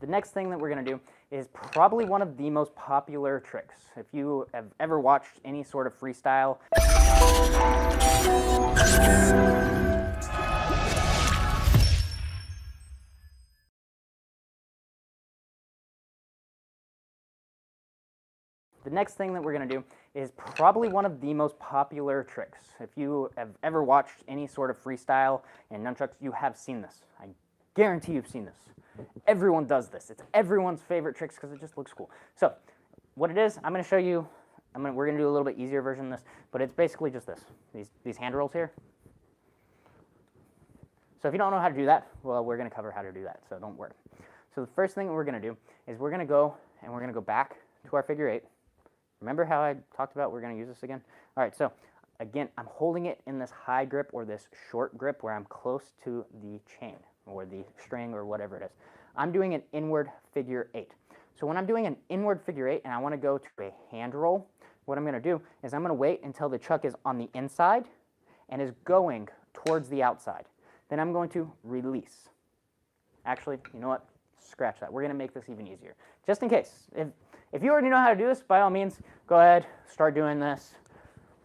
next thing that we're going to do is probably one of the most popular tricks. If you have ever watched any sort of freestyle, the next thing that we're going to do is probably one of the most popular tricks. If you have ever watched any sort of freestyle and nunchucks, you have seen this. I guarantee you've seen this. Everyone does this. It's everyone's favorite tricks because it just looks cool. So what it is, I'm going to show you, we're going to do a little bit easier version of this, but it's basically just this, these hand rolls here. So if you don't know how to do that, well, we're going to cover how to do that, so don't worry. So the first thing we're going to do is we're going to go back to our figure eight. Remember how I talked about we're going to use this again? All right, so again, I'm holding it in this high grip or this short grip where I'm close to the chain or the string or whatever it is. I'm doing an inward figure eight. So when I'm doing an inward figure eight and I want to go to a hand roll, what I'm going to do is I'm going to wait until the chuck is on the inside and is going towards the outside. Then I'm going to release. Actually, you know what? Scratch that. We're going to make this even easier. Just in case. If you already know how to do this, by all means, go ahead, start doing this,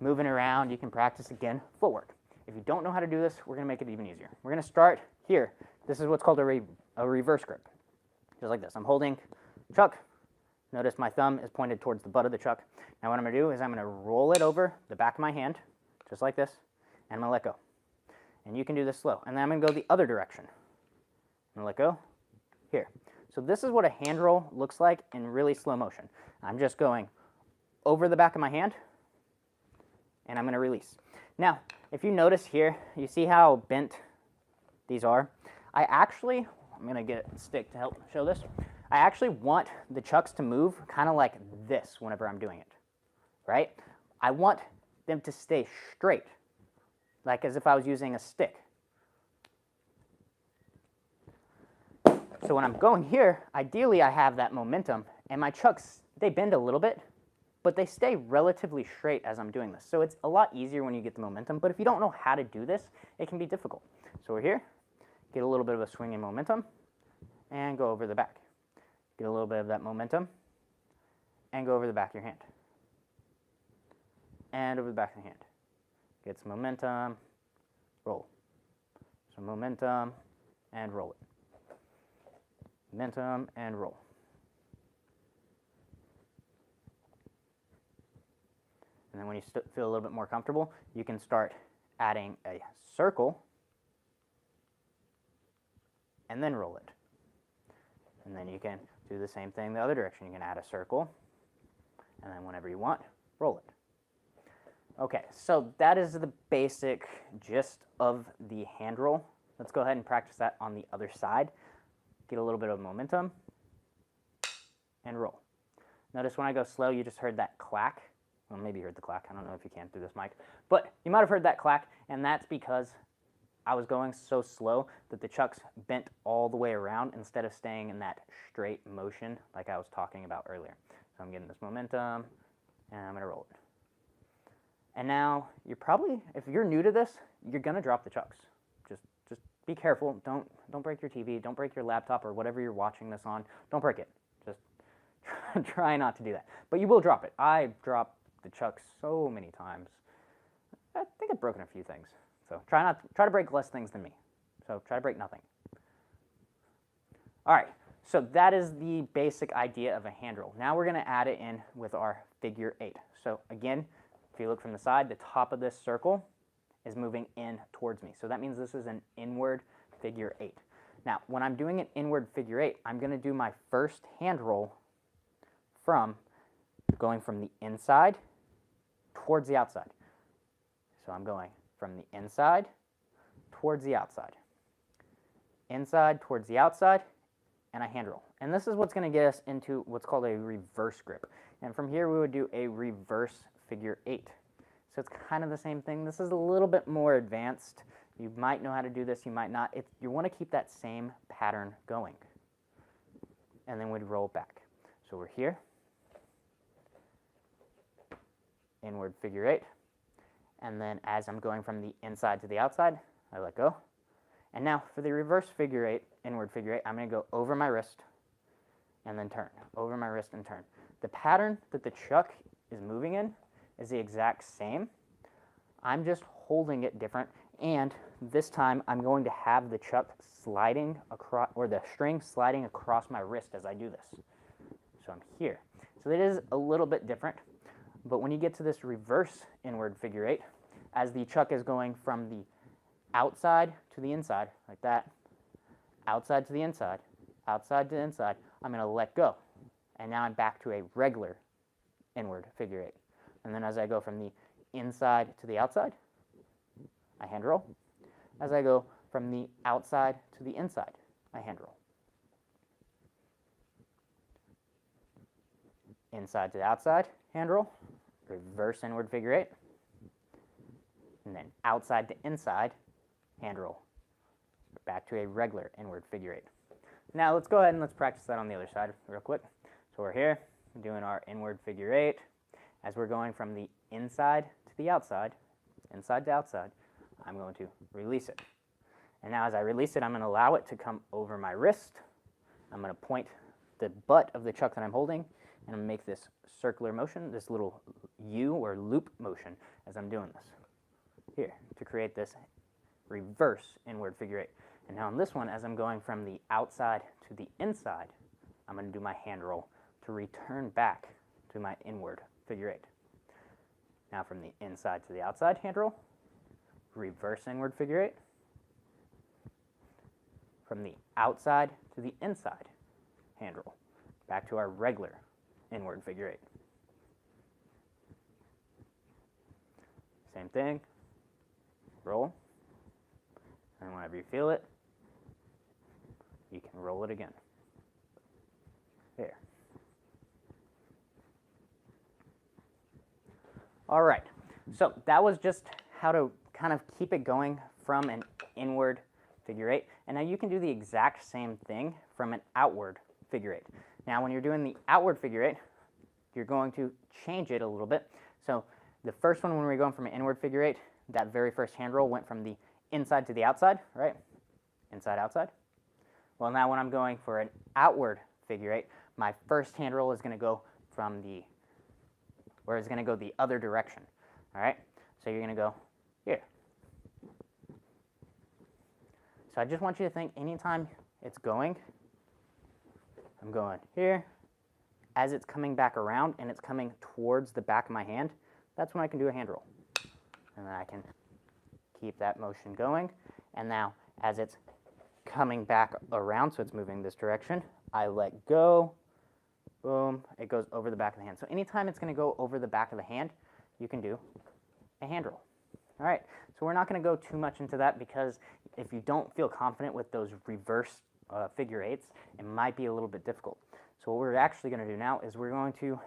moving around. You can practice again, footwork. If you don't know how to do this, we're going to make it even easier. We're going to start here. This is what's called a reverse grip. Just like this. I'm holding chuck. Notice my thumb is pointed towards the butt of the chuck. Now what I'm going to do is I'm going to roll it over the back of my hand, just like this, and I'm going to let go. And you can do this slow. And then I'm going to go the other direction. I'm going to let go here. So this is what a hand roll looks like in really slow motion. I'm just going over the back of my hand, and I'm going to release. Now, if you notice here, you see how bent these are? I'm going to get a stick to help show this. I actually want the chucks to move kind of like this whenever I'm doing it, right? I want them to stay straight, like as if I was using a stick. So when I'm going here, ideally I have that momentum, and my chucks, they bend a little bit, but they stay relatively straight as I'm doing this. So it's a lot easier when you get the momentum, but if you don't know how to do this, it can be difficult. So we're here, get a little bit of a swing in momentum, and go over the back. Get a little bit of that momentum, and go over the back of your hand. And over the back of the hand. Get some momentum, roll. Some momentum, and roll it. Momentum, and roll. And then when you feel a little bit more comfortable, you can start adding a circle, and then roll it. And then you can do the same thing the other direction. You can add a circle, and then whenever you want, roll it. Okay, so that is the basic gist of the hand roll. Let's go ahead and practice that on the other side. Get a little bit of momentum, and roll. Notice when I go slow, you just heard that clack. Well, maybe you heard the clack. I don't know if you can through this mic. But you might have heard that clack, and that's because I was going so slow that the chucks bent all the way around instead of staying in that straight motion like I was talking about earlier. So I'm getting this momentum, and I'm going to roll it. And now, if you're new to this, you're going to drop the chucks. Just be careful. Don't break your TV. Don't break your laptop or whatever you're watching this on. Don't break it. Just try not to do that. But you will drop it. I dropped the chucks so many times. I think I've broken a few things. So try to break less things than me. So try to break nothing. All right. So that is the basic idea of a hand roll. Now we're going to add it in with our figure eight. So again, if you look from the side, the top of this circle is moving in towards me. So that means this is an inward figure eight. Now, when I'm doing an inward figure eight, I'm going to do my first hand roll from going from the inside towards the outside. So I'm going from the inside towards the outside. Inside towards the outside, and I hand roll. And this is what's going to get us into what's called a reverse grip. And from here, we would do a reverse figure eight. So it's kind of the same thing. This is a little bit more advanced. You might know how to do this, you might not. You want to keep that same pattern going. And then we'd roll back. So we're here. Inward figure eight. And then as I'm going from the inside to the outside, I let go. And now for the reverse figure eight, inward figure eight, I'm going to go over my wrist, and then turn, over my wrist and turn. The pattern that the chuck is moving in is the exact same. I'm just holding it different, and this time I'm going to have the chuck sliding across, or the string sliding across my wrist as I do this. So I'm here. So it is a little bit different, but when you get to this reverse inward figure eight, as the chuck is going from the outside to the inside, like that, outside to the inside, outside to the inside, I'm going to let go. And now I'm back to a regular inward figure eight. And then as I go from the inside to the outside, I hand roll. As I go from the outside to the inside, I hand roll. Inside to the outside, hand roll, reverse inward figure eight, and then outside to inside, hand roll. Back to a regular inward figure eight. Now let's go ahead and let's practice that on the other side real quick. So we're here doing our inward figure eight. As we're going from the inside to the outside to outside, I'm going to release it. And now as I release it, I'm going to allow it to come over my wrist. I'm going to point the butt of the chuck that I'm holding, and I'm going to make this circular motion, this little U or loop motion as I'm doing this here to create this reverse inward figure eight. And now on this one, as I'm going from the outside to the inside, I'm going to do my hand roll to return back to my inward figure eight. Now from the inside to the outside, hand roll, reverse inward figure eight. From the outside to the inside, hand roll, back to our regular inward figure eight. Same thing, roll, and whenever you feel it, you can roll it again. There. All right, so that was just how to kind of keep it going from an inward figure eight. And now you can do the exact same thing from an outward figure eight. Now when you're doing the outward figure eight, you're going to change it a little bit. So the first one, when we were going from an inward figure eight, that very first hand roll went from the inside to the outside, right? Inside, outside. Well, now when I'm going for an outward figure eight, my first hand roll is going to go from the, or it's going to go the other direction, all right? So you're going to go here. So I just want you to think anytime it's going, I'm going here. As it's coming back around and it's coming towards the back of my hand, that's when I can do a hand roll. And then I can keep that motion going. And now as it's coming back around, so it's moving this direction, I let go, boom, it goes over the back of the hand. So anytime it's going to go over the back of the hand, you can do a hand roll. All right, so we're not going to go too much into that because if you don't feel confident with those reverse figure eights, it might be a little bit difficult. So what we're actually going to do now is we're going to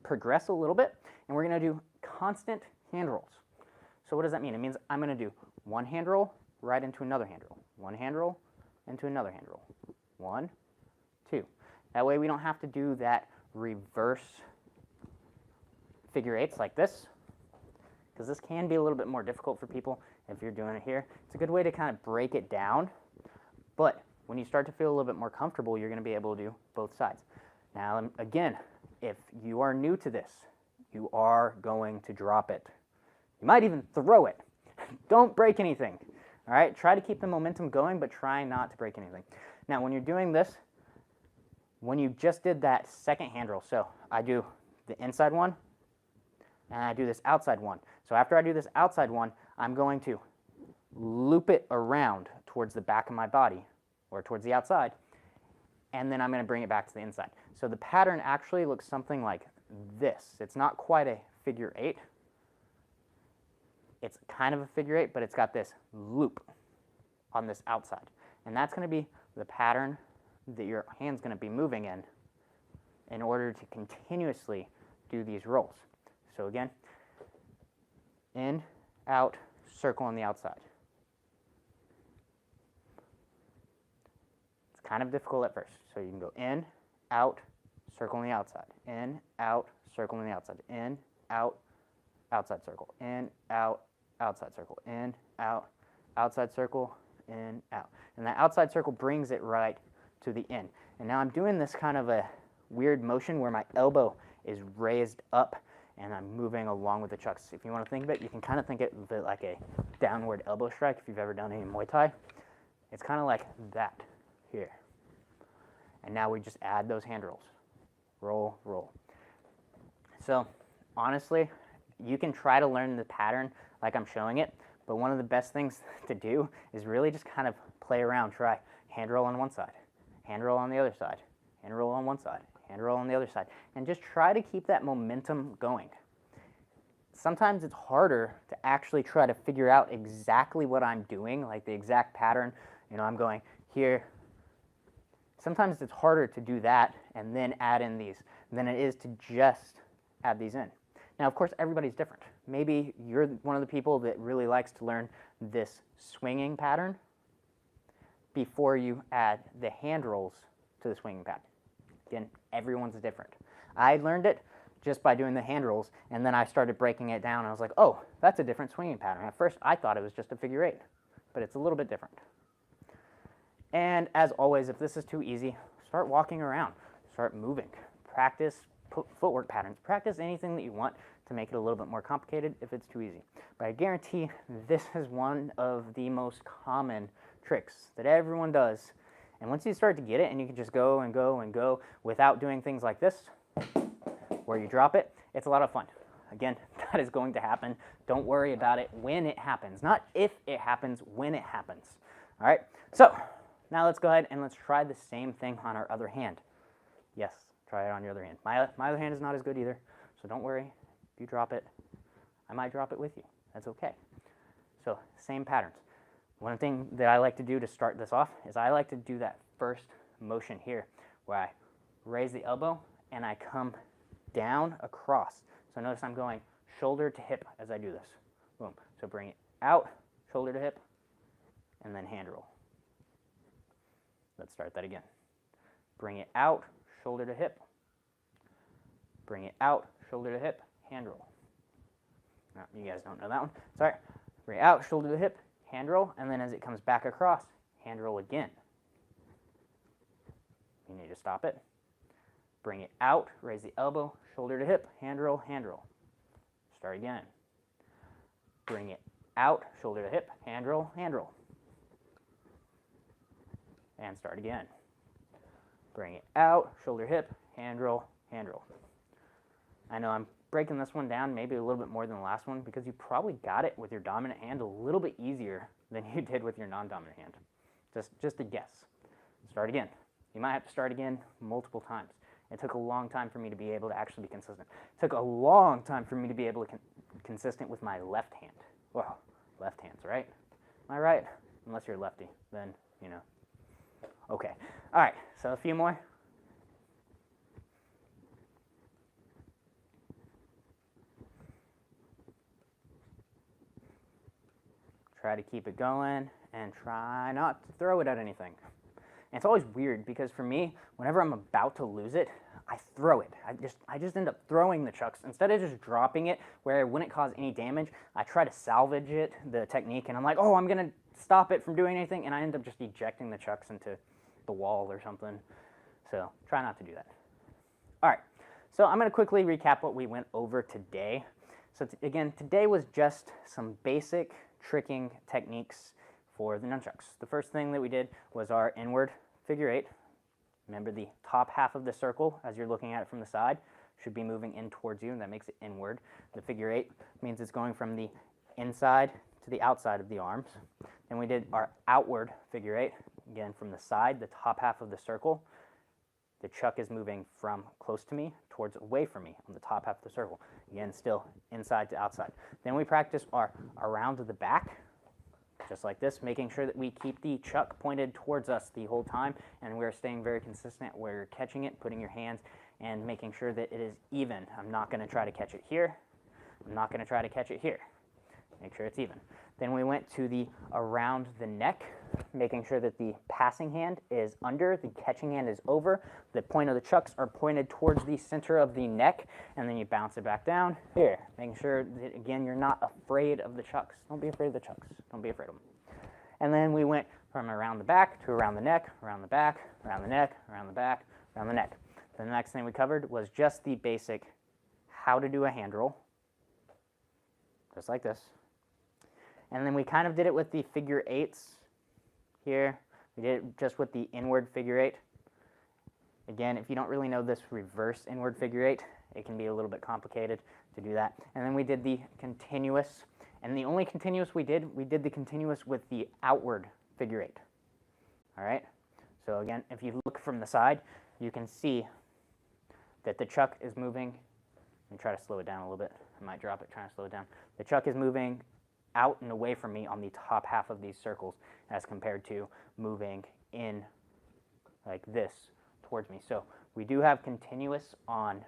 progress a little bit, and we're going to do constant hand rolls. So what does that mean? It means I'm going to do one hand roll right into another hand roll, one hand roll into another hand roll, 1, 2. That way we don't have to do that reverse figure eights like this, because this can be a little bit more difficult for people if you're doing it here. It's a good way to kind of break it down, but when you start to feel a little bit more comfortable, you're going to be able to do both sides. Now, again, if you are new to this, you are going to drop it. You might even throw it. Don't break anything. All right, try to keep the momentum going, but try not to break anything. Now, when you're doing this, when you just did that second hand roll, so I do the inside one, and I do this outside one. So after I do this outside one, I'm going to loop it around towards the back of my body, or towards the outside, and then I'm going to bring it back to the inside. So the pattern actually looks something like this. It's not quite a figure eight. It's kind of a figure eight, but it's got this loop on this outside. And that's going to be the pattern that your hand's going to be moving in order to continuously do these rolls. So again, in, out, circle on the outside. It's kind of difficult at first. So you can go in, out, circle on the outside. In, out, circle on the outside. In, out, outside circle. In, out, outside circle. In, out, outside circle, in, out. And that outside circle brings it right to the in. And now I'm doing this kind of a weird motion where my elbow is raised up and I'm moving along with the chucks. If you want to think of it, you can kind of think of it like a downward elbow strike if you've ever done any Muay Thai. It's kind of like that here. And now we just add those hand rolls. Roll, roll. So honestly, you can try to learn the pattern like I'm showing it, but one of the best things to do is really just kind of play around. Try hand roll on one side, hand roll on the other side, hand roll on one side, hand roll on the other side, and just try to keep that momentum going. Sometimes it's harder to actually try to figure out exactly what I'm doing, like the exact pattern. You know, I'm going here. Sometimes it's harder to do that and then add in these than it is to just add these in. Now, of course, everybody's different. Maybe you're one of the people that really likes to learn this swinging pattern before you add the hand rolls to the swinging pattern. Again, everyone's different. I learned it just by doing the hand rolls, and then I started breaking it down, and I was like, oh, that's a different swinging pattern. At first, I thought it was just a figure eight, but it's a little bit different. And as always, if this is too easy, start walking around, start moving, practice footwork patterns, practice anything that you want to make it a little bit more complicated if it's too easy. But I guarantee this is one of the most common tricks that everyone does. And once you start to get it and you can just go and go and go without doing things like this, where you drop it, it's a lot of fun. Again, that is going to happen. Don't worry about it when it happens. Not if it happens, when it happens. All right, so now let's go ahead and let's try the same thing on our other hand. Yes, try it on your other hand. My other hand is not as good either, so don't worry. If you drop it, I might drop it with you. That's okay. So same patterns. One thing that I like to do to start this off is I like to do that first motion here where I raise the elbow and I come down across. So notice I'm going shoulder to hip as I do this. Boom. So bring it out, shoulder to hip, and then hand roll. Let's start that again. Bring it out, shoulder to hip. Bring it out, shoulder to hip, hand roll. No, you guys don't know that one. Sorry. Bring it out, shoulder to hip, hand roll, and then as it comes back across, hand roll again. You need to stop it. Bring it out, raise the elbow, shoulder to hip, hand roll, hand roll. Start again. Bring it out, shoulder to hip, hand roll, hand roll. And start again. Bring it out, shoulder, hip, hand roll, hand roll. I know I'm breaking this one down maybe a little bit more than the last one because you probably got it with your dominant hand a little bit easier than you did with your non-dominant hand. Just a guess. Start again. You might have to start again multiple times. It took a long time for me to be able to actually be consistent. It took a long time for me to be able to be consistent with my left hand. Well, left hands, right? Am I right? Unless you're lefty, then, you know. Okay. All right, so a few more. Try to keep it going and try not to throw it at anything. And it's always weird because for me, whenever I'm about to lose it, I throw it. I just end up throwing the chucks. Instead of just dropping it where it wouldn't cause any damage, I try to salvage it, the technique, and I'm like, oh, I'm going to stop it from doing anything, and I end up just ejecting the chucks into the wall or something. So try not to do that. All right, so I'm going to quickly recap what we went over today. So again, today was just some basic tricking techniques for the nunchucks. The first thing that we did was our inward figure eight. Remember the top half of the circle, as you're looking at it from the side, should be moving in towards you, and that makes it inward. The figure eight means it's going from the inside to the outside of the arms. Then we did our outward figure eight, again from the side, the top half of the circle. The chuck is moving from close to me towards away from me on the top half of the circle. Again, still inside to outside. Then we practice our around to the back, just like this, making sure that we keep the chuck pointed towards us the whole time, and we're staying very consistent where you're catching it, putting your hands, and making sure that it is even. I'm not going to try to catch it here. I'm not going to try to catch it here. Make sure it's even. Then we went to the around the neck, making sure that the passing hand is under, the catching hand is over, the point of the chucks are pointed towards the center of the neck, and then you bounce it back down here, making sure that, again, you're not afraid of the chucks. Don't be afraid of the chucks. Don't be afraid of them. And then we went from around the back to around the neck, around the back, around the neck, around the back, around the neck. Then the next thing we covered was just the basic how to do a hand roll, just like this. And then we kind of did it with the figure eights here. We did it just with the inward figure eight. Again, if you don't really know this reverse inward figure eight, it can be a little bit complicated to do that. And then we did the continuous. And the only continuous we did the continuous with the outward figure eight. All right? So again, if you look from the side, you can see that the chuck is moving. Let me try to slow it down a little bit. I might drop it trying to slow it down. The chuck is moving out and away from me on the top half of these circles as compared to moving in like this towards me. So we do have continuous on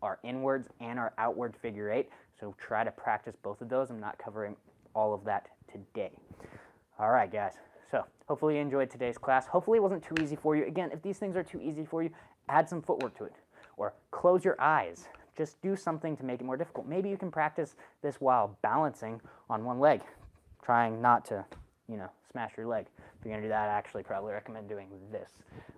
our inwards and our outward figure eight. So try to practice both of those. I'm not covering all of that today. All right, guys. So hopefully you enjoyed today's class. Hopefully it wasn't too easy for you. Again, if these things are too easy for you, add some footwork to it. Or close your eyes. Just do something to make it more difficult. Maybe you can practice this while balancing on one leg, trying not to, smash your leg. If you're going to do that, I actually probably recommend doing this.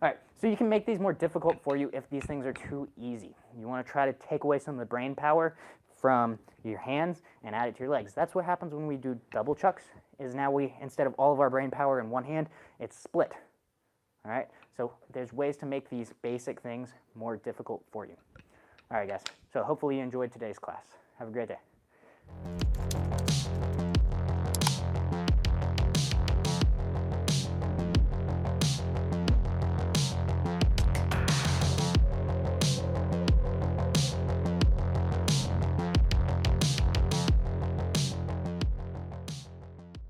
All right, so you can make these more difficult for you if these things are too easy. You want to try to take away some of the brain power from your hands and add it to your legs. That's what happens when we do double chucks, is now instead of all of our brain power in one hand, it's split. All right, so there's ways to make these basic things more difficult for you. All right, guys, so hopefully you enjoyed today's class. Have a great day.